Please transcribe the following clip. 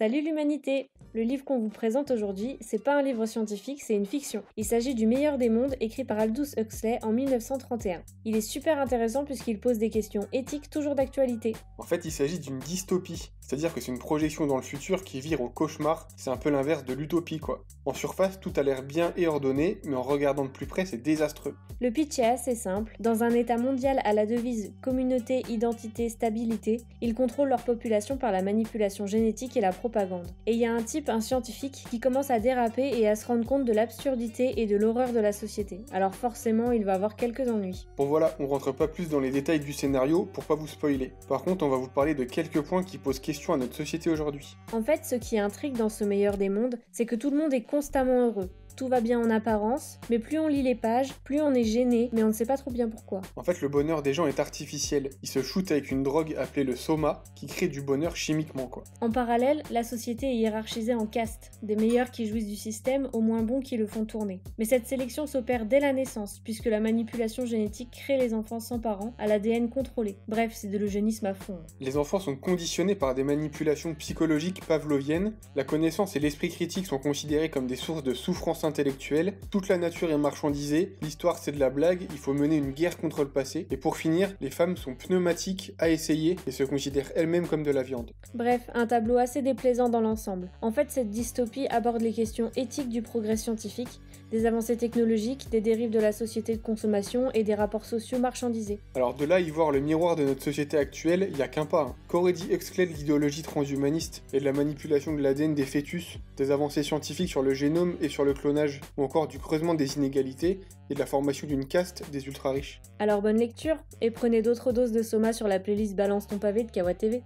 Salut l'humanité! Le livre qu'on vous présente aujourd'hui, c'est pas un livre scientifique, c'est une fiction. Il s'agit du Meilleur des mondes, écrit par Aldous Huxley en 1931. Il est super intéressant puisqu'il pose des questions éthiques toujours d'actualité. En fait, il s'agit d'une dystopie, c'est-à-dire que c'est une projection dans le futur qui vire au cauchemar, c'est un peu l'inverse de l'utopie quoi. En surface, tout a l'air bien et ordonné, mais en regardant de plus près, c'est désastreux. Le pitch est assez simple. Dans un état mondial à la devise communauté, identité, stabilité, ils contrôlent leur population par la manipulation génétique et la propagande. Et il y a un type, un scientifique, qui commence à déraper et à se rendre compte de l'absurdité et de l'horreur de la société. Alors forcément, il va avoir quelques ennuis. Bon voilà, on rentre pas plus dans les détails du scénario pour pas vous spoiler. Par contre, on va vous parler de quelques points qui posent question à notre société aujourd'hui. En fait, ce qui intrigue dans ce Meilleur des mondes, c'est que tout le monde est constamment heureux. Tout va bien en apparence, mais plus on lit les pages, plus on est gêné, mais on ne sait pas trop bien pourquoi. En fait, le bonheur des gens est artificiel. Ils se shootent avec une drogue appelée le soma, qui crée du bonheur chimiquement quoi. En parallèle, la société est hiérarchisée en castes, des meilleurs qui jouissent du système aux moins bons qui le font tourner. Mais cette sélection s'opère dès la naissance, puisque la manipulation génétique crée les enfants sans parents, à l'ADN contrôlé. Bref, c'est de l'eugénisme à fond. Les enfants sont conditionnés par des manipulations psychologiques pavloviennes, la connaissance et l'esprit critique sont considérés comme des sources de souffrance intellectuelle, toute la nature est marchandisée, l'histoire c'est de la blague, il faut mener une guerre contre le passé, et pour finir, les femmes sont pneumatiques à essayer et se considèrent elles-mêmes comme de la viande. Bref, un tableau assez déplaisant dans l'ensemble. En fait, cette dystopie aborde les questions éthiques du progrès scientifique, des avancées technologiques, des dérives de la société de consommation et des rapports sociaux marchandisés. Alors de là y voir le miroir de notre société actuelle, y a qu'un pas. Qu'aurait dit Huxley de l'idéologie transhumaniste et de la manipulation de l'ADN des fœtus, des avancées scientifiques sur le génome et sur le clonage, ou encore du creusement des inégalités et de la formation d'une caste des ultra-riches. Alors bonne lecture, et prenez d'autres doses de Soma sur la playlist Balance ton pavé de Kawa TV.